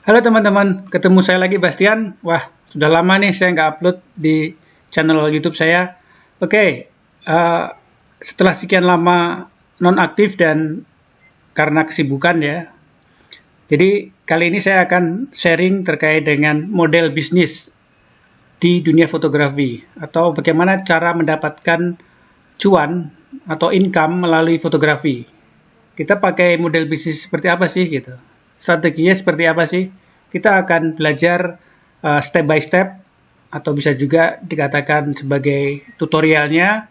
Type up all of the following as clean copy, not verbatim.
Halo teman-teman, ketemu saya lagi Bastian. Wah, sudah lama nih saya nggak upload di channel YouTube saya. Oke, setelah sekian lama non-aktif dan karena kesibukan ya. Jadi kali ini saya akan sharing terkait dengan model bisnis di dunia fotografi atau bagaimana cara mendapatkan cuan atau income melalui fotografi. Kita pakai model bisnis seperti apa sih gitu? Strateginya seperti apa sih? Kita akan belajar step by step atau bisa juga dikatakan sebagai tutorialnya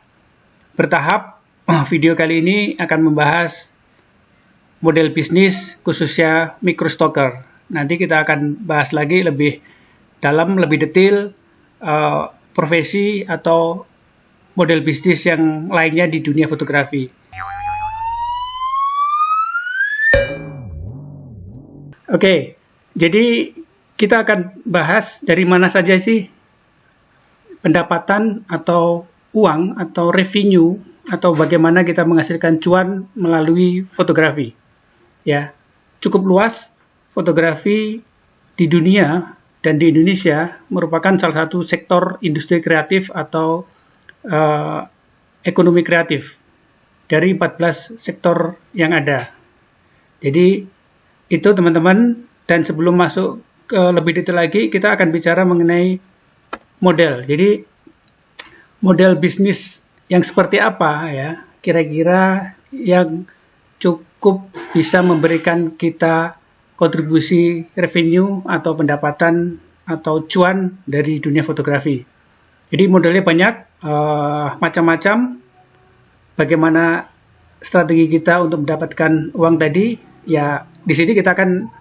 bertahap. Video kali ini akan membahas model bisnis khususnya microstocker. Nanti kita akan bahas lagi lebih dalam, lebih detail profesi atau model bisnis yang lainnya di dunia fotografi. Oke, jadi kita akan bahas dari mana saja sih pendapatan atau uang atau revenue atau bagaimana kita menghasilkan cuan melalui fotografi. Ya, cukup luas fotografi di dunia dan di Indonesia merupakan salah satu sektor industri kreatif atau ekonomi kreatif dari 14 sektor yang ada. Jadi itu teman-teman, dan sebelum masuk ke lebih detail lagi, kita akan bicara mengenai model. Jadi model bisnis yang seperti apa ya, kira-kira yang cukup bisa memberikan kita kontribusi revenue atau pendapatan atau cuan dari dunia fotografi. Jadi modelnya banyak, macam-macam. Bagaimana strategi kita untuk mendapatkan uang tadi? Ya, di sini kita akan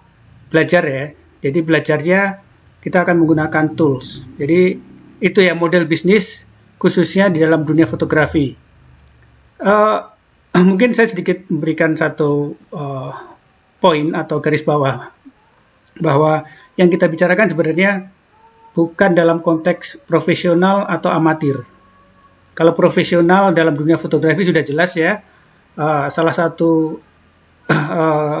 belajar ya. Jadi belajarnya kita akan menggunakan tools. Jadi itu ya model bisnis khususnya di dalam dunia fotografi. Mungkin saya sedikit memberikan satu poin atau garis bawah bahwa yang kita bicarakan sebenarnya bukan dalam konteks profesional atau amatir. Kalau profesional dalam dunia fotografi sudah jelas ya, salah satu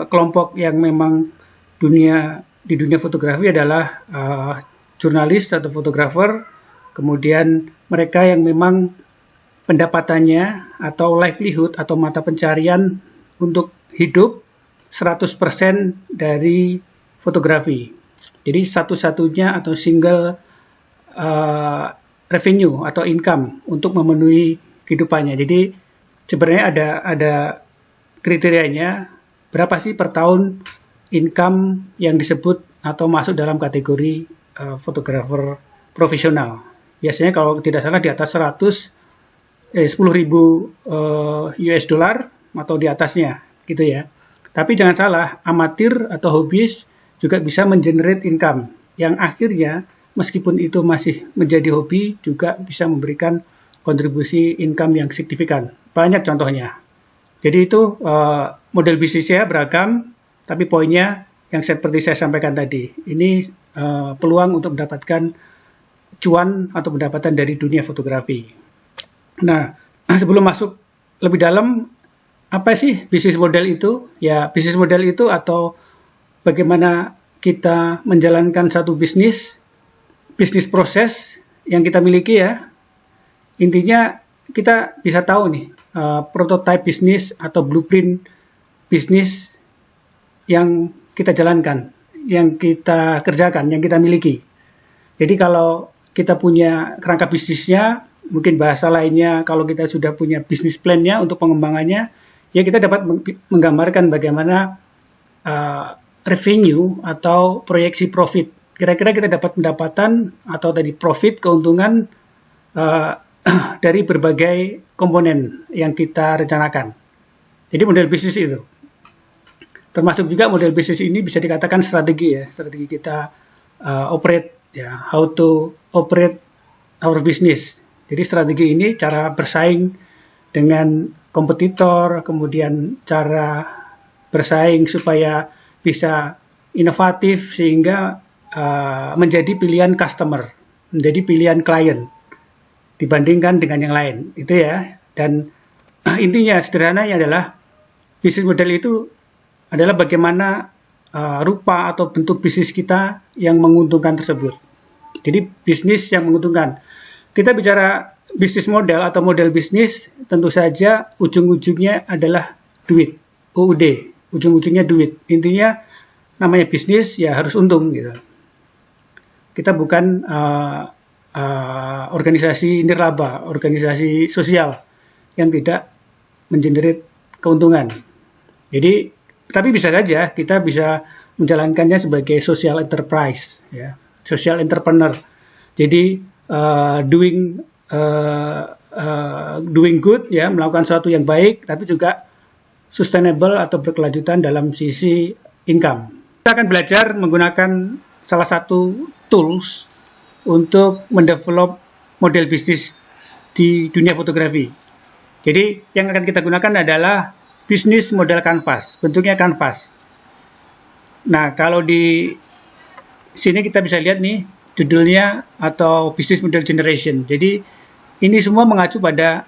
kelompok yang memang di dunia fotografi adalah jurnalis atau fotografer, kemudian mereka yang memang pendapatannya atau livelihood atau mata pencarian untuk hidup 100% dari fotografi. Jadi satu-satunya atau single revenue atau income untuk memenuhi kehidupannya. Jadi sebenarnya ada kriterianya, berapa sih per tahun income yang disebut atau masuk dalam kategori fotografer profesional. Biasanya kalau tidak salah di atas 10.000 US dollar atau di atasnya gitu ya. Tapi jangan salah, amatir atau hobis juga bisa mengenerate income yang akhirnya meskipun itu masih menjadi hobi juga bisa memberikan kontribusi income yang signifikan. Banyak contohnya. Jadi itu model bisnisnya beragam, tapi poinnya yang seperti saya sampaikan tadi, ini peluang untuk mendapatkan cuan atau pendapatan dari dunia fotografi. Nah, sebelum masuk lebih dalam, apa sih bisnis model itu? Ya, bisnis model itu atau bagaimana kita menjalankan satu bisnis proses yang kita miliki ya. Intinya kita bisa tahu nih, prototype bisnis atau blueprint bisnis yang kita jalankan, yang kita kerjakan, yang kita miliki. Jadi kalau kita punya kerangka bisnisnya, mungkin bahasa lainnya kalau kita sudah punya bisnis plan-nya untuk pengembangannya, ya kita dapat menggambarkan bagaimana revenue atau proyeksi profit. Kira-kira kita dapat pendapatan atau tadi profit, keuntungan dari berbagai komponen yang kita rencanakan. Jadi model bisnis itu. Termasuk juga model bisnis ini bisa dikatakan strategi ya. Strategi kita operate ya, how to operate our business. Jadi strategi ini cara bersaing dengan kompetitor, kemudian cara bersaing supaya bisa inovatif sehingga menjadi pilihan customer, menjadi pilihan klien dibandingkan dengan yang lain, itu ya. Dan intinya sederhananya adalah bisnis model itu adalah bagaimana rupa atau bentuk bisnis kita yang menguntungkan tersebut. Jadi bisnis yang menguntungkan. Kita bicara bisnis model atau model bisnis, tentu saja ujung-ujungnya adalah duit, UUD, ujung-ujungnya duit. Intinya namanya bisnis ya harus untung gitu. Kita bukan organisasi nirlaba, organisasi sosial yang tidak mengenerate keuntungan. Jadi, tapi bisa saja kita bisa menjalankannya sebagai social enterprise, ya, social entrepreneur. Jadi doing good, ya, melakukan sesuatu yang baik, tapi juga sustainable atau berkelanjutan dalam sisi income. Kita akan belajar menggunakan salah satu tools untuk mendevelop model bisnis di dunia fotografi. Jadi yang akan kita gunakan adalah bisnis model canvas, bentuknya canvas. Nah, kalau di sini kita bisa lihat nih judulnya atau Business Model Generation. Jadi ini semua mengacu pada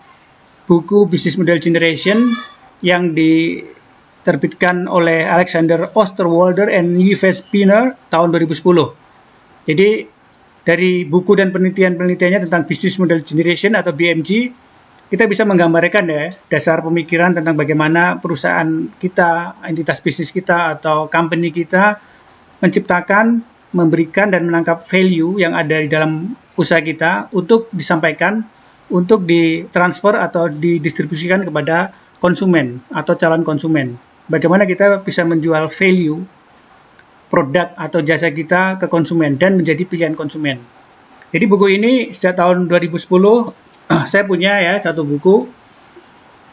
buku Business Model Generation yang diterbitkan oleh Alexander Osterwalder and Yves Pinner tahun 2010. Jadi dari buku dan penelitian-penelitiannya tentang Business Model Generation atau BMG, kita bisa menggambarkan ya dasar pemikiran tentang bagaimana perusahaan kita, entitas bisnis kita atau company kita menciptakan, memberikan dan menangkap value yang ada di dalam usaha kita untuk disampaikan, untuk ditransfer atau didistribusikan kepada konsumen atau calon konsumen. Bagaimana kita bisa menjual value produk atau jasa kita ke konsumen dan menjadi pilihan konsumen. Jadi buku ini sejak tahun 2010 saya punya ya satu buku.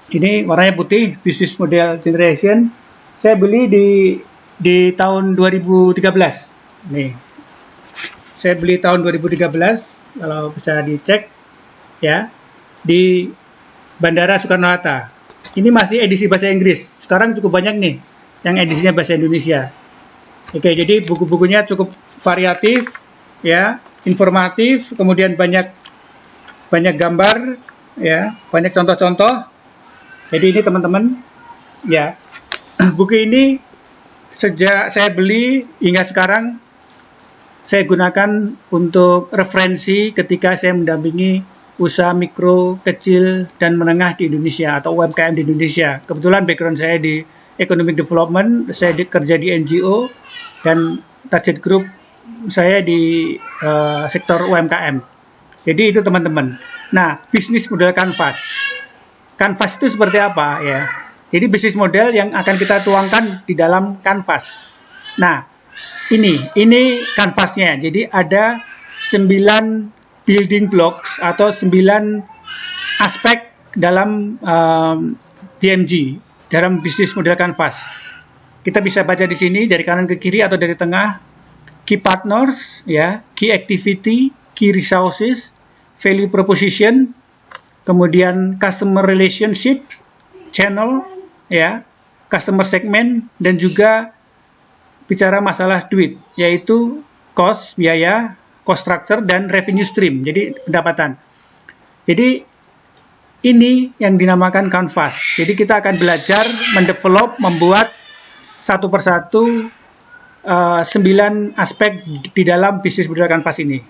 Ini warnanya putih, Business Model Generation. Saya beli di tahun 2013. Nih. Saya beli tahun 2013 kalau bisa dicek ya di Bandara Soekarno-Hatta. Ini masih edisi bahasa Inggris. Sekarang cukup banyak nih yang edisinya bahasa Indonesia. Oke, jadi buku-bukunya cukup variatif ya, informatif, kemudian banyak gambar ya, banyak contoh-contoh. Jadi ini teman-teman ya, buku ini sejak saya beli hingga sekarang saya gunakan untuk referensi ketika saya mendampingi usaha mikro, kecil, dan menengah di Indonesia atau UMKM di Indonesia. Kebetulan background saya di Economic Development, saya kerja di NGO, dan target group saya di sektor UMKM. Jadi itu teman-teman. Nah, bisnis model canvas. Canvas itu seperti apa ya? Jadi bisnis model yang akan kita tuangkan di dalam canvas. Nah, ini canvasnya. Jadi ada 9 building blocks atau 9 aspek dalam BMG, dalam bisnis model canvas. Kita bisa baca di sini dari kanan ke kiri atau dari tengah. Key partners, ya, key activity, key resources, value proposition, kemudian customer relationship, channel, ya, customer segment, dan juga bicara masalah duit, yaitu cost, biaya, cost structure, dan revenue stream, jadi pendapatan. Jadi ini yang dinamakan canvas. Jadi kita akan belajar mendevelop, membuat satu persatu 9 aspek di dalam bisnis model canvas ini.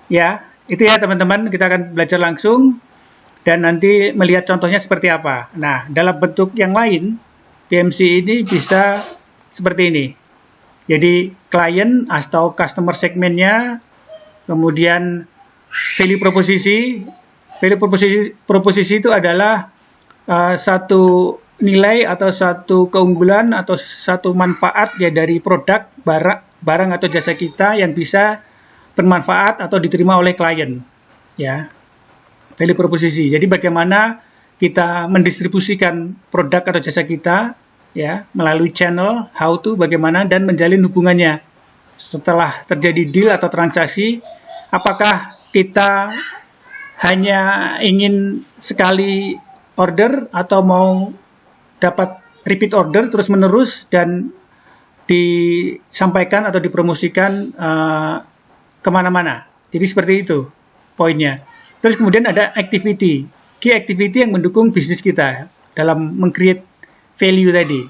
Ya, itu ya teman-teman, kita akan belajar langsung dan nanti melihat contohnya seperti apa. Nah, dalam bentuk yang lain, BMC ini bisa seperti ini. Jadi, klien atau customer segmennya, kemudian value proposisi. Value proposisi itu adalah satu nilai atau satu keunggulan atau satu manfaat ya dari produk, barang atau jasa kita yang bisa bermanfaat atau diterima oleh klien, ya, value proposisi. Jadi bagaimana kita mendistribusikan produk atau jasa kita, ya, melalui channel, how to, bagaimana, dan menjalin hubungannya setelah terjadi deal atau transaksi. Apakah kita hanya ingin sekali order atau mau dapat repeat order terus menerus dan disampaikan atau dipromosikan kemana-mana. Jadi seperti itu poinnya. Terus kemudian ada activity, key activity yang mendukung bisnis kita dalam meng-create value tadi.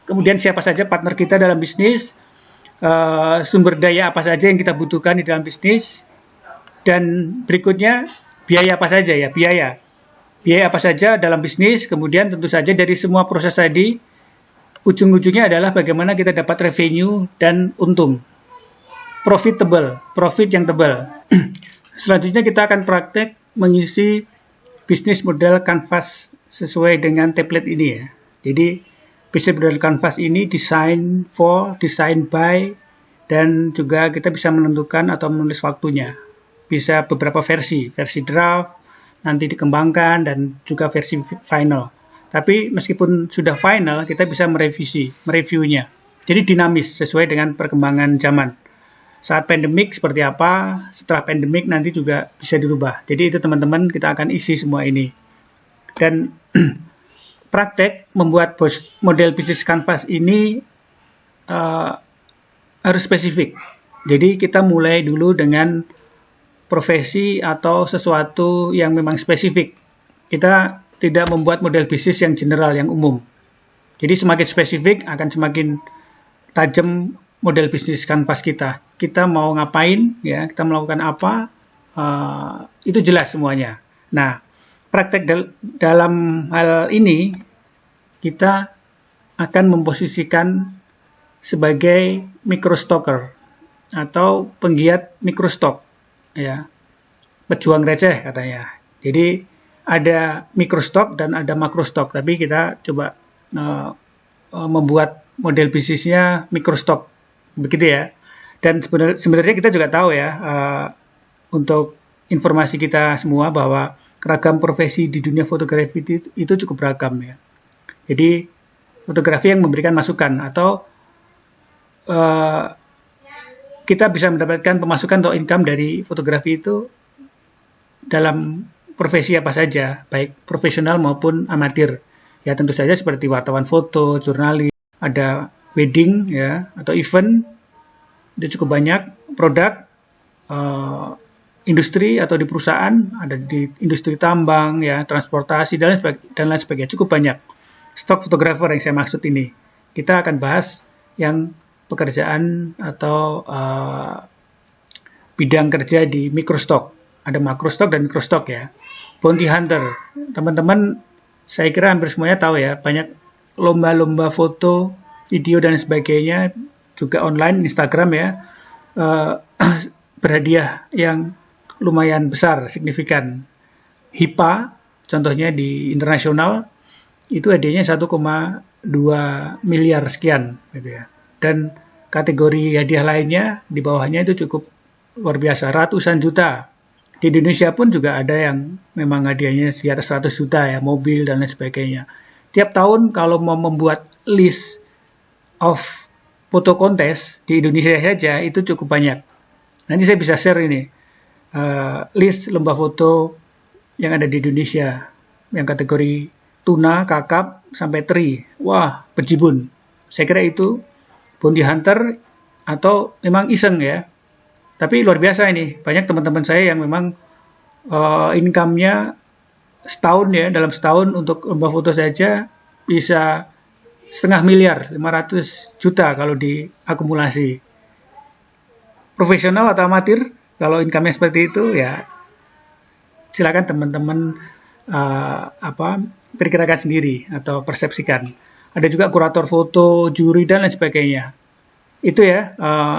kemudian siapa saja partner kita dalam bisnis, sumber daya apa saja yang kita butuhkan di dalam bisnis, dan berikutnya biaya apa saja ya, biaya apa saja dalam bisnis. Kemudian tentu saja dari semua proses tadi, ujung-ujungnya adalah bagaimana kita dapat revenue dan untung, profit yang tebal. Selanjutnya kita akan praktek mengisi bisnis model Canvas sesuai dengan template ini ya. Jadi bisnis model Canvas ini design for, design by, dan juga kita bisa menentukan atau menulis waktunya. Bisa beberapa versi draft, nanti dikembangkan, dan juga versi final. Tapi meskipun sudah final, kita bisa mereviewnya. Jadi dinamis sesuai dengan perkembangan zaman. Saat pandemik seperti apa, setelah pandemik nanti juga bisa dirubah. Jadi itu teman-teman, kita akan isi semua ini. Dan praktek membuat model bisnis Canvas ini harus spesifik. Jadi kita mulai dulu dengan profesi atau sesuatu yang memang spesifik. Kita tidak membuat model bisnis yang general, yang umum. Jadi semakin spesifik akan semakin tajam model bisnis Canvas kita. Kita mau ngapain, ya, kita melakukan apa, itu jelas semuanya. Nah, praktek dalam hal ini kita akan memposisikan sebagai microstocker atau penggiat mikrostok, ya, pejuang receh katanya. Jadi ada mikrostok dan ada makrostok, tapi kita coba membuat model bisnisnya mikrostok, begitu ya. Dan sebenarnya kita juga tahu ya, untuk informasi kita semua bahwa ragam profesi di dunia fotografi itu cukup beragam ya. Jadi fotografi yang memberikan masukan atau kita bisa mendapatkan pemasukan atau income dari fotografi itu dalam profesi apa saja, baik profesional maupun amatir. Ya tentu saja seperti wartawan foto, jurnalis, ada wedding ya atau event, itu cukup banyak. Produk, industri atau di perusahaan, ada di industri tambang ya, transportasi dan lain sebagainya, cukup banyak. Stock photographer yang saya maksud ini. Kita akan bahas yang pekerjaan atau bidang kerja di mikrostok. Ada makrostok dan mikrostok ya. Bounty hunter, teman-teman saya kira hampir semuanya tahu ya, banyak lomba-lomba foto, video dan sebagainya juga online, Instagram ya, berhadiah yang lumayan besar, signifikan. HIPA, contohnya di internasional, itu hadiahnya 1,2 miliar sekian gitu ya. Dan kategori hadiah lainnya di bawahnya itu cukup luar biasa, ratusan juta. Di Indonesia pun juga ada yang memang hadiahnya di atas 100 juta ya, mobil dan lain sebagainya. Tiap tahun kalau mau membuat list of foto kontes di Indonesia saja itu cukup banyak. Nanti saya bisa share ini list lomba foto yang ada di Indonesia yang kategori tuna, kakap, sampai teri. Wah, berjibun. Saya kira itu bounty hunter atau memang iseng ya. Tapi luar biasa ini. Banyak teman-teman saya yang memang income-nya setahun ya, dalam setahun untuk lomba foto saja bisa 0,5 miliar, 500 juta kalau diakumulasi. Profesional atau amatir, kalau income-nya seperti itu ya silakan teman-teman perkirakan sendiri atau persepsikan. Ada juga kurator foto, juri dan lain sebagainya. Itu ya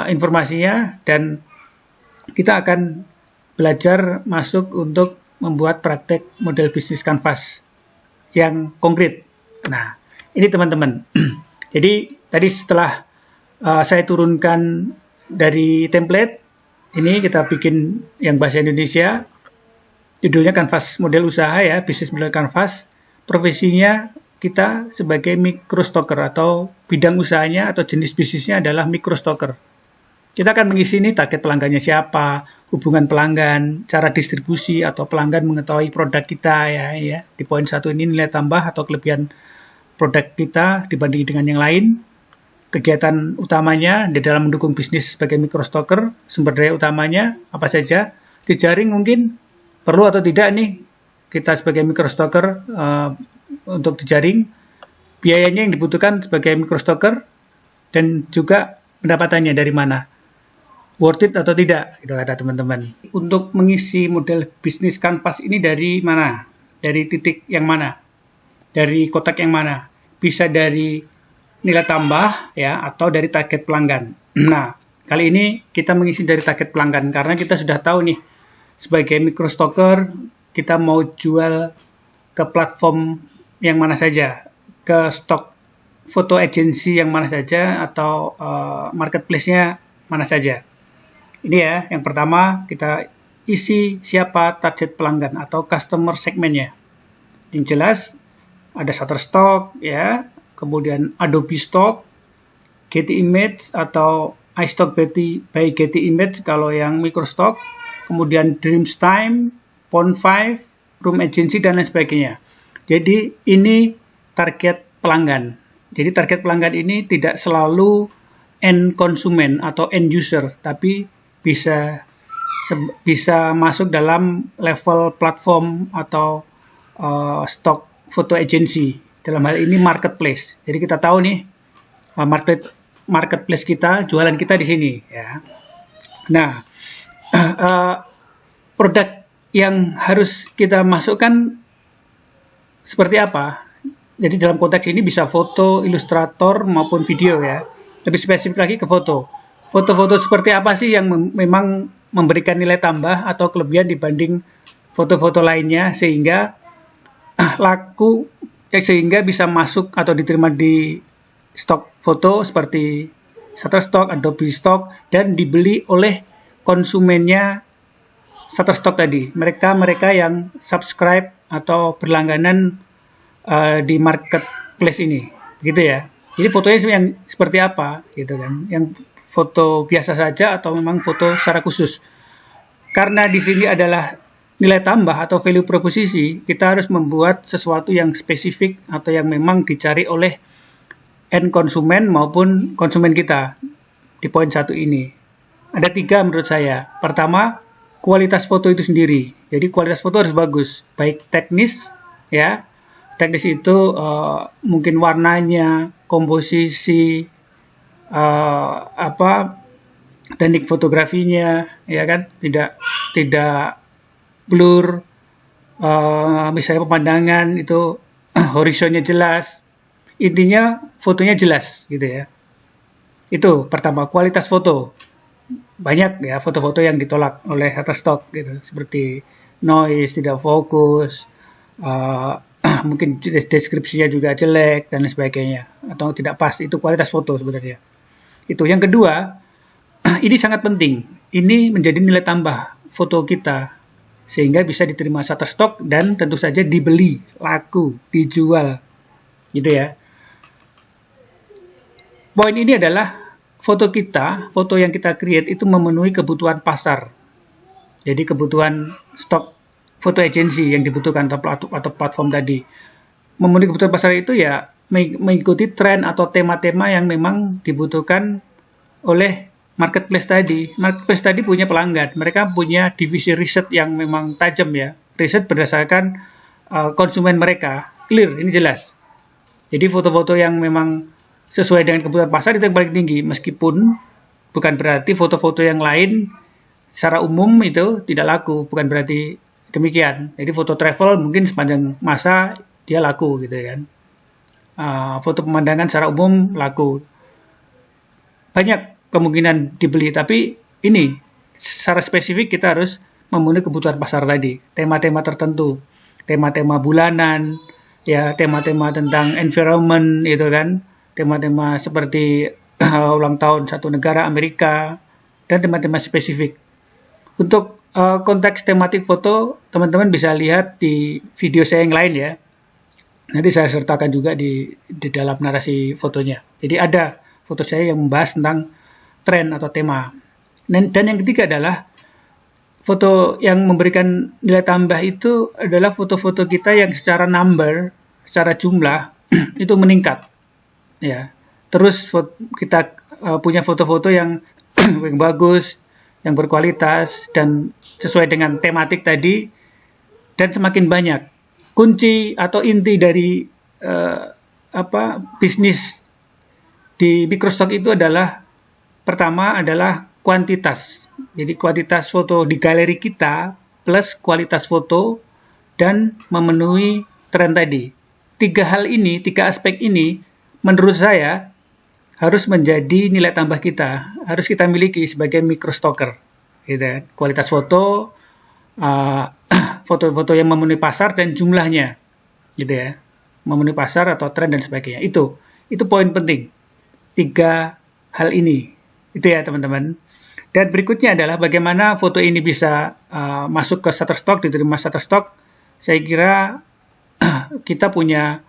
informasinya, dan kita akan belajar masuk untuk membuat praktek model bisnis Canvas yang konkret. Nah, ini teman-teman. Jadi tadi setelah saya turunkan dari template, ini kita bikin yang bahasa Indonesia. Judulnya Canvas model usaha ya, bisnis model Canvas. Profesinya kita sebagai microstocker atau bidang usahanya atau jenis bisnisnya adalah microstocker. Kita akan mengisi ini target pelanggannya siapa, hubungan pelanggan, cara distribusi atau pelanggan mengetahui produk kita ya. Di poin 1 ini nilai tambah atau kelebihan produk kita dibanding dengan yang lain. Kegiatan utamanya di dalam mendukung bisnis sebagai microstocker, sumber daya utamanya apa saja, jejaring mungkin perlu atau tidak nih kita sebagai microstocker untuk jejaring, biayanya yang dibutuhkan sebagai microstocker, dan juga pendapatannya dari mana. Worth it atau tidak, gitu kata teman-teman. Untuk mengisi model bisnis kanvas ini dari mana? Dari titik yang mana? Dari kotak yang mana? Bisa dari nilai tambah ya, atau dari target pelanggan. Nah, kali ini kita mengisi dari target pelanggan karena kita sudah tahu nih, sebagai microstocker kita mau jual ke platform yang mana saja, ke stok foto agency yang mana saja, atau marketplace-nya mana saja. Ini ya, yang pertama kita isi siapa target pelanggan atau customer segmennya. Yang jelas ada Shutterstock ya, kemudian Adobe Stock, Getty Image atau iStock by Getty Image kalau yang microstock, kemudian Dreamstime, Pond5, Room Agency, dan lain sebagainya. Jadi ini target pelanggan. Jadi target pelanggan ini tidak selalu end konsumen atau end user, tapi bisa masuk dalam level platform atau stock foto agency. Dalam hal ini marketplace. Jadi kita tahu nih marketplace kita, jualan kita di sini ya. Nah, produk yang harus kita masukkan seperti apa? Jadi dalam konteks ini bisa foto, ilustrator, maupun video ya. Lebih spesifik lagi ke foto. Foto-foto seperti apa sih yang memang memberikan nilai tambah atau kelebihan dibanding foto-foto lainnya sehingga laku, sehingga bisa masuk atau diterima di stok foto seperti Shutterstock, Adobe Stock, dan dibeli oleh konsumennya Shutterstock tadi. Mereka yang subscribe atau berlangganan di marketplace ini, gitu ya. Jadi fotonya yang seperti apa, gitu kan? Yang foto biasa saja atau memang foto secara khusus. Karena di sini adalah nilai tambah atau value proposisi, kita harus membuat sesuatu yang spesifik atau yang memang dicari oleh end konsumen maupun konsumen kita di poin 1 ini. Ada 3 menurut saya. Pertama, kualitas foto itu sendiri. Jadi kualitas foto harus bagus, baik teknis ya. Teknis itu mungkin warnanya, komposisi, teknik fotografinya, ya kan, tidak blur, misalnya pemandangan itu horizonnya jelas. Intinya fotonya jelas, gitu ya. Itu pertama, kualitas foto. Banyak ya foto-foto yang ditolak oleh Shutterstock gitu, seperti noise, tidak fokus, mungkin deskripsinya juga jelek dan lain sebagainya, atau tidak pas. Itu kualitas foto sebenarnya. Itu yang kedua, ini sangat penting. Ini menjadi nilai tambah foto kita sehingga bisa diterima Shutterstock dan tentu saja dibeli, laku, dijual, gitu ya. Poin ini adalah foto kita, foto yang kita create itu memenuhi kebutuhan pasar. Jadi kebutuhan stok foto agency yang dibutuhkan atau platform tadi. Memenuhi kebutuhan pasar itu ya mengikuti tren atau tema-tema yang memang dibutuhkan oleh marketplace tadi. Marketplace tadi punya pelanggan, mereka punya divisi riset yang memang tajam ya. Riset berdasarkan konsumen mereka, clear, ini jelas. Jadi foto-foto yang memang sesuai dengan kebutuhan pasar itu yang paling tinggi, meskipun bukan berarti foto-foto yang lain secara umum itu tidak laku, bukan berarti demikian. Jadi foto travel mungkin sepanjang masa dia laku gitu kan. Foto pemandangan secara umum laku. Banyak kemungkinan dibeli, tapi ini secara spesifik kita harus memenuhi kebutuhan pasar tadi. Tema-tema tertentu, tema-tema bulanan, ya tema-tema tentang environment itu kan. Tema-tema seperti ulang tahun satu negara Amerika, dan tema-tema spesifik. Untuk konteks tematik foto, teman-teman bisa lihat di video saya yang lain ya. Nanti saya sertakan juga di dalam narasi fotonya. Jadi ada foto saya yang membahas tentang tren atau tema. Dan yang ketiga adalah foto yang memberikan nilai tambah itu adalah foto-foto kita yang secara number, secara jumlah itu meningkat. Ya, terus kita punya foto-foto yang bagus, yang berkualitas dan sesuai dengan tematik tadi, dan semakin banyak. Kunci atau inti dari bisnis di microstock itu adalah, pertama adalah kuantitas. Jadi kuantitas foto di galeri kita plus kualitas foto dan memenuhi tren tadi. Tiga aspek ini menurut saya harus menjadi nilai tambah kita, harus kita miliki sebagai microstocker, gitu ya. Kualitas foto, foto-foto yang memenuhi pasar dan jumlahnya, gitu ya, memenuhi pasar atau tren dan sebagainya. Itu poin penting. Tiga hal ini, itu ya teman-teman. Dan berikutnya adalah bagaimana foto ini bisa masuk ke Shutterstock, diterima Shutterstock. Saya kira kita bisa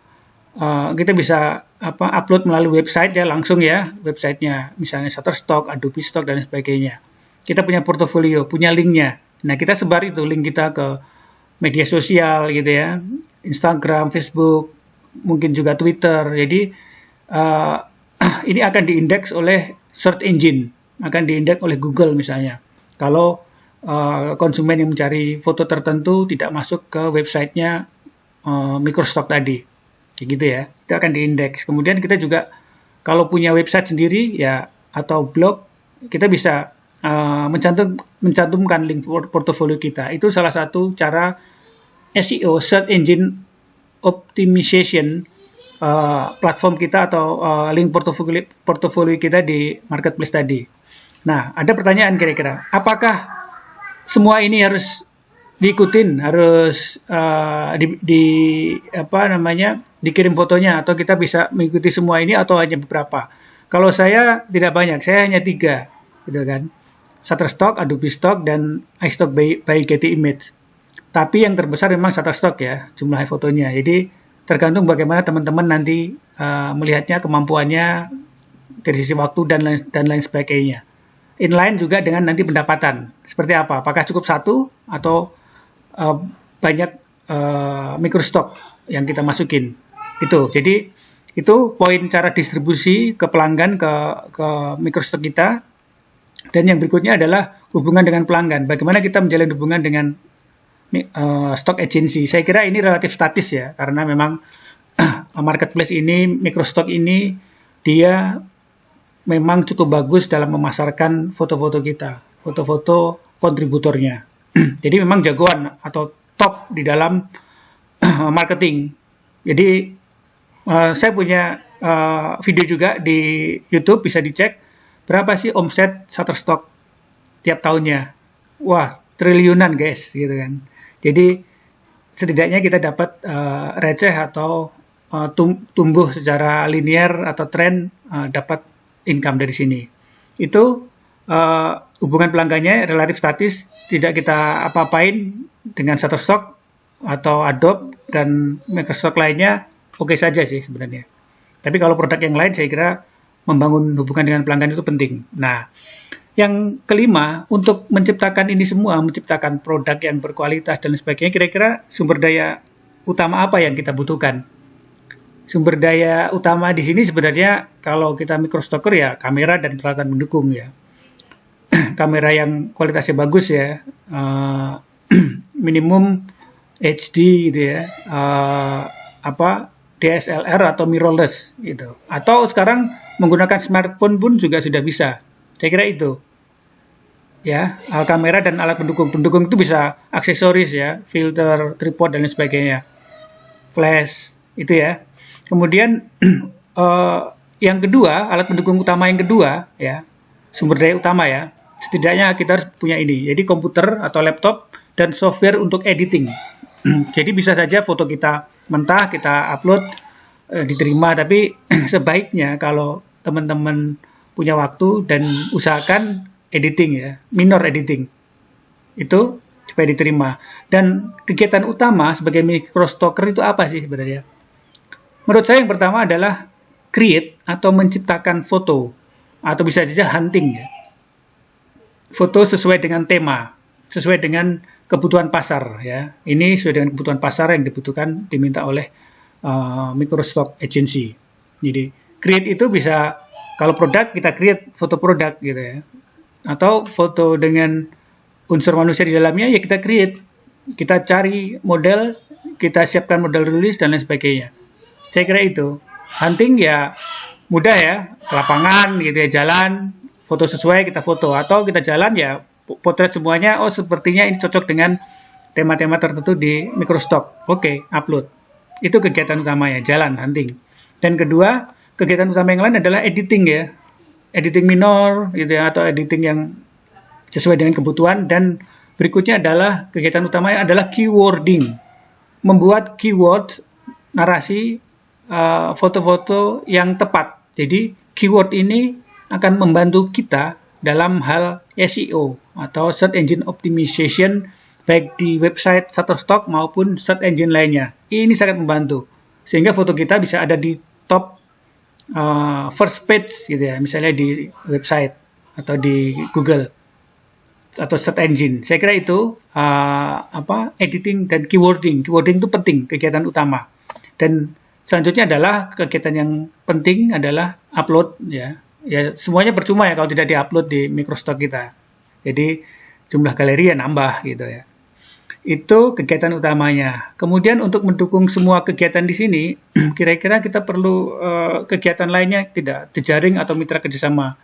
upload melalui website ya, langsung ya, websitenya misalnya Shutterstock, Adobe Stock dan sebagainya. Kita punya portofolio, punya linknya. Nah, kita sebar itu link kita ke media sosial gitu ya, Instagram, Facebook, mungkin juga Twitter. Jadi ini akan diindeks oleh search engine, akan diindeks oleh Google misalnya. Kalau konsumen yang mencari foto tertentu tidak masuk ke websitenya microstock tadi, gitu ya, itu akan diindeks. Kemudian kita juga kalau punya website sendiri ya atau blog, kita bisa mencantumkan link portofolio kita. Itu salah satu cara SEO, search engine optimization, platform kita atau link portofolio kita di marketplace tadi. Nah, ada pertanyaan kira-kira, apakah semua ini harus diikutin, harus dikirim fotonya, atau kita bisa mengikuti semua ini atau hanya beberapa? Kalau saya tidak banyak, saya hanya 3, gitu kan. Shutterstock, Adobe Stock, dan iStock by Getty Image. Tapi yang terbesar memang Shutterstock ya, jumlah fotonya. Jadi tergantung bagaimana teman-teman nanti melihatnya, kemampuannya dari sisi waktu dan lain sebagainya. Inline juga dengan nanti pendapatan. Seperti apa? Apakah cukup 1 atau banyak microstock yang kita masukin? Itu. Jadi itu poin cara distribusi ke pelanggan, ke microstock kita. Dan yang berikutnya adalah hubungan dengan pelanggan. Bagaimana kita menjalin hubungan dengan stock agency. Saya kira ini relatif statis ya, karena memang marketplace ini, microstock ini, dia memang cukup bagus dalam memasarkan foto-foto kita, foto-foto kontributornya. Jadi memang jagoan atau top di dalam marketing. Jadi saya punya video juga di YouTube, bisa dicek berapa sih omset Shutterstock tiap tahunnya. Wah, triliunan guys, gitu kan. Jadi setidaknya kita dapat receh atau tumbuh secara linear atau tren, dapat income dari sini. Itu hubungan pelanggannya relatif statis, tidak kita apa-apain dengan Shutterstock atau Adobe dan Microstock lainnya, oke saja sih sebenarnya. Tapi kalau produk yang lain saya kira membangun hubungan dengan pelanggan itu penting. Nah, yang kelima, untuk menciptakan ini semua, menciptakan produk yang berkualitas dan sebagainya, kira-kira sumber daya utama apa yang kita butuhkan? Sumber daya utama di sini sebenarnya kalau kita microstocker ya kamera dan peralatan pendukung ya. Kamera yang kualitasnya bagus ya, minimum HD gitu ya, DSLR atau mirrorless gitu. Atau sekarang menggunakan smartphone pun juga sudah bisa. Saya kira itu. Ya, kamera dan alat pendukung. Pendukung itu bisa aksesoris ya, filter, tripod dan lain sebagainya. Flash, itu ya. Kemudian yang kedua, alat pendukung utama yang kedua ya, sumber daya utama ya. Setidaknya kita harus punya ini. Jadi komputer atau laptop dan software untuk editing. Jadi bisa saja foto kita mentah, kita upload, diterima, tapi sebaiknya kalau teman-teman punya waktu dan usahakan editing ya, minor editing. Itu supaya diterima. Dan kegiatan utama sebagai microstocker itu apa sih sebenarnya? Menurut saya yang pertama adalah create atau menciptakan foto, atau bisa saja hunting ya. Foto sesuai dengan tema, sesuai dengan kebutuhan pasar ya. Ini sesuai dengan kebutuhan pasar yang dibutuhkan, diminta oleh microstock agency. Jadi create itu bisa, kalau produk kita create foto produk gitu ya. Atau foto dengan unsur manusia di dalamnya ya kita create. Kita cari model, kita siapkan model rilis dan lain sebagainya. Saya kira itu. hunting ya mudah ya, ke lapangan gitu ya, jalan, foto sesuai kita foto, atau kita jalan ya potret semuanya, oh sepertinya ini cocok dengan tema-tema tertentu di microstock. Oke, upload. Itu kegiatan utamanya, jalan, hunting. Dan kedua, kegiatan utama yang lain adalah editing ya. Editing minor gitu ya, atau editing yang sesuai dengan kebutuhan. Dan berikutnya adalah kegiatan utamanya adalah keywording. Membuat keyword, narasi, foto-foto yang tepat. Jadi keyword ini akan membantu kita dalam hal SEO atau Search Engine Optimization, baik di website Shutterstock maupun search engine lainnya. Ini sangat membantu sehingga foto kita bisa ada di top first page gitu ya, misalnya di website atau di Google atau search engine. Saya kira itu editing dan keywording. Keywording itu penting, kegiatan utama. Dan selanjutnya adalah kegiatan yang penting adalah upload ya. Ya semuanya percuma ya kalau tidak diupload di microstock kita. Jadi jumlah galeri ya nambah gitu ya. Itu kegiatan utamanya. Kemudian untuk mendukung semua kegiatan di sini, kira-kira kita perlu kegiatan lainnya tidak, jejaring atau mitra kerjasama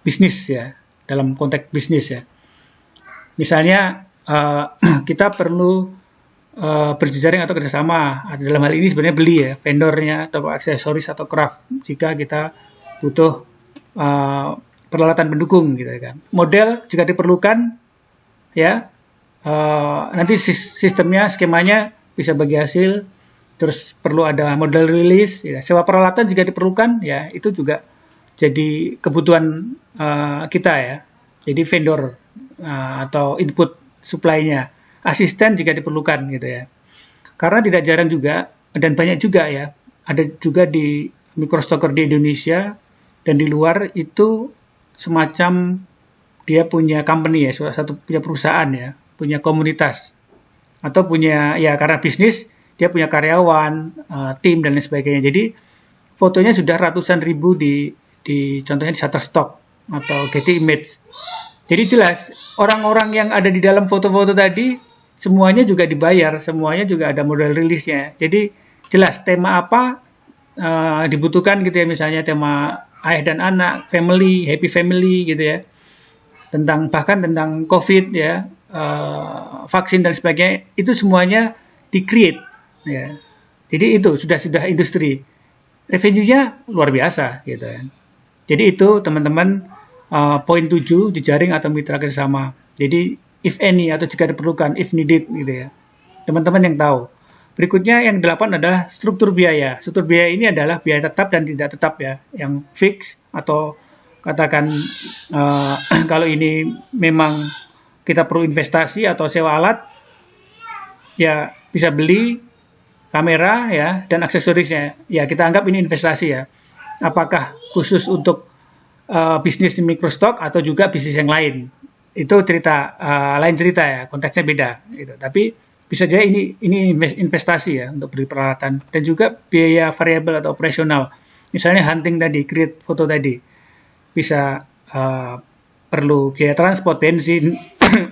bisnis ya, dalam konteks bisnis ya. Misalnya kita perlu berjejaring atau kerjasama. Dalam hal ini sebenarnya beli ya, vendornya atau aksesoris atau craft. Jika kita butuh peralatan pendukung gitu kan. Model jika diperlukan ya. Nanti sistemnya, skemanya bisa bagi hasil, terus perlu ada model rilis, ya. Sewa peralatan jika diperlukan, ya itu juga jadi kebutuhan kita ya. Jadi vendor atau input supply-nya, asisten jika diperlukan gitu ya. Karena tidak jarang juga dan banyak juga ya, ada juga di microstocker di Indonesia dan di luar itu semacam dia punya company ya, punya perusahaan ya, punya komunitas atau punya ya karena bisnis dia punya karyawan, tim dan lain sebagainya. Jadi fotonya sudah ratusan ribu di contohnya di Shutterstock atau Getty Image. Jadi jelas orang-orang yang ada di dalam foto-foto tadi semuanya juga dibayar, semuanya juga ada model rilisnya. Jadi jelas tema apa dibutuhkan gitu ya, misalnya tema ayah dan anak, family, happy family gitu ya. Bahkan tentang COVID ya, vaksin dan sebagainya, itu semuanya di-create ya. Jadi itu sudah industri. Revenue-nya luar biasa gitu ya. Jadi itu teman-teman poin 7 jejaring atau mitra kerjasama. Jadi if any atau jika diperlukan, if needed gitu ya. Teman-teman yang tahu. Berikutnya yang 8 adalah struktur biaya. Struktur biaya ini adalah biaya tetap dan tidak tetap ya, yang fix atau katakan kalau ini memang kita perlu investasi atau sewa alat, ya bisa beli kamera ya dan aksesorisnya. Ya kita anggap ini investasi ya. Apakah khusus untuk bisnis di microstock atau juga bisnis yang lain? Itu lain cerita ya, konteksnya beda gitu. Tapi bisa jadi ini investasi ya untuk beli peralatan dan juga biaya variabel atau operasional. Misalnya hunting tadi, create foto tadi, bisa perlu biaya transport, bensin,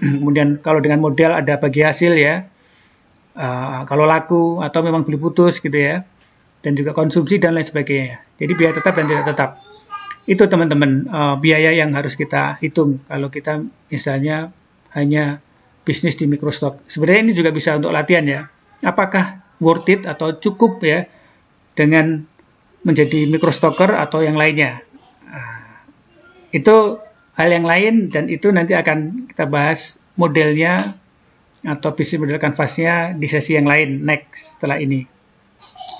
kemudian kalau dengan model ada bagi hasil ya, kalau laku atau memang beli putus gitu ya, dan juga konsumsi dan lain sebagainya. Jadi biaya tetap dan tidak tetap. Itu teman-teman biaya yang harus kita hitung kalau kita misalnya hanya bisnis di microstock. Sebenarnya ini juga bisa untuk latihan ya. Apakah worth it atau cukup ya dengan menjadi microstocker atau yang lainnya. Itu hal yang lain dan itu nanti akan kita bahas modelnya atau bisnis model kanvasnya di sesi yang lain next setelah ini.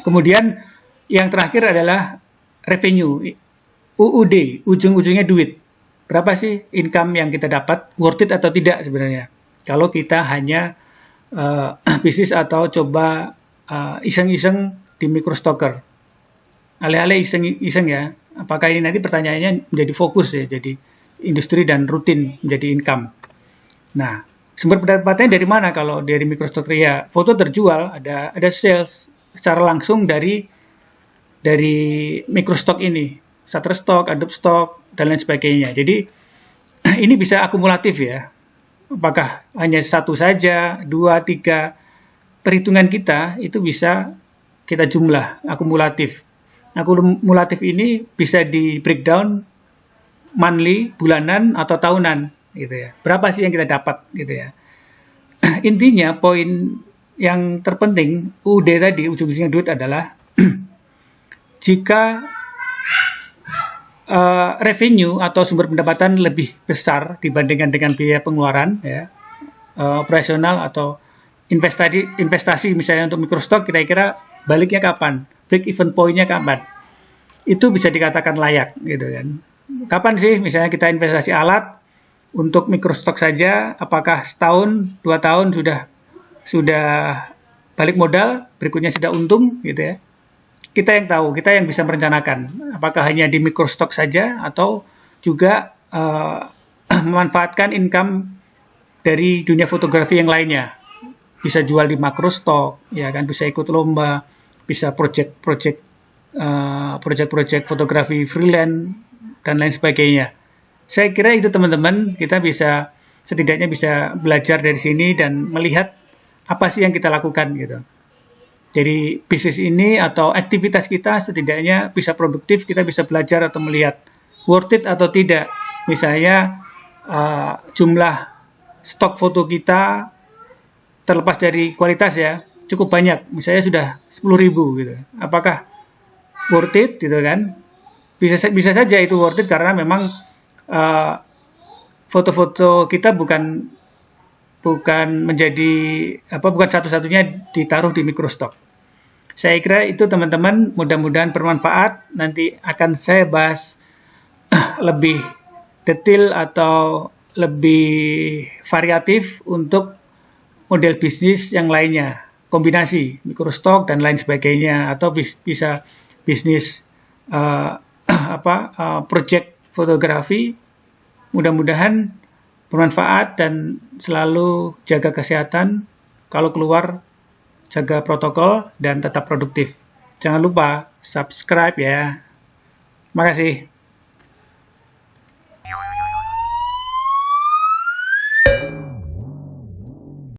Kemudian yang terakhir adalah revenue. UUD, ujung-ujungnya duit. Berapa sih income yang kita dapat, worth it atau tidak sebenarnya? Kalau kita hanya bisnis atau coba iseng-iseng di microstocker. Alih-alih iseng-iseng ya, apakah ini nanti pertanyaannya menjadi fokus ya, jadi industri dan rutin menjadi income. Nah, sumber pendapatannya dari mana kalau dari microstocker ya? Foto terjual, ada sales secara langsung dari microstock ini. Shutterstock, Adobe Stock, dan lain sebagainya. Jadi ini bisa akumulatif ya. Apakah hanya satu saja, 2, 3, perhitungan kita itu bisa kita jumlah akumulatif. Akumulatif ini bisa di breakdown monthly, bulanan, atau tahunan, gitu ya. Berapa sih yang kita dapat, gitu ya. Intinya, poin yang terpenting, UD tadi, ujung-ujungnya duit adalah, jika revenue atau sumber pendapatan lebih besar dibandingkan dengan biaya pengeluaran, ya, operasional atau investasi misalnya untuk microstock, kira-kira baliknya kapan? Break even point-nya kapan? Itu bisa dikatakan layak, gitu kan. Kapan sih misalnya kita investasi alat untuk microstock saja, apakah setahun, 2 tahun sudah balik modal, berikutnya sudah untung, gitu ya. Kita yang tahu, kita yang bisa merencanakan, apakah hanya di microstock saja atau juga memanfaatkan income dari dunia fotografi yang lainnya. Bisa jual di makrostock, ya kan, bisa ikut lomba, bisa project fotografi freelance dan lain sebagainya. Saya kira itu teman-teman, kita setidaknya bisa belajar dari sini dan melihat apa sih yang kita lakukan gitu. Jadi bisnis ini atau aktivitas kita setidaknya bisa produktif, kita bisa belajar atau melihat worth it atau tidak. Misalnya jumlah stok foto kita terlepas dari kualitas ya, cukup banyak. Misalnya sudah 10.000 gitu. Apakah worth it gitu kan? Bisa saja itu worth it karena memang foto-foto kita bukan satu-satunya ditaruh di microstock. Saya kira itu teman-teman, mudah-mudahan bermanfaat. Nanti akan saya bahas lebih detail atau lebih variatif untuk model bisnis yang lainnya, kombinasi microstock dan lain sebagainya, atau bisa bisnis project fotografi. Mudah-mudahan bermanfaat dan selalu jaga kesehatan. Kalau keluar, jaga protokol dan tetap produktif. Jangan lupa subscribe ya. Terima kasih.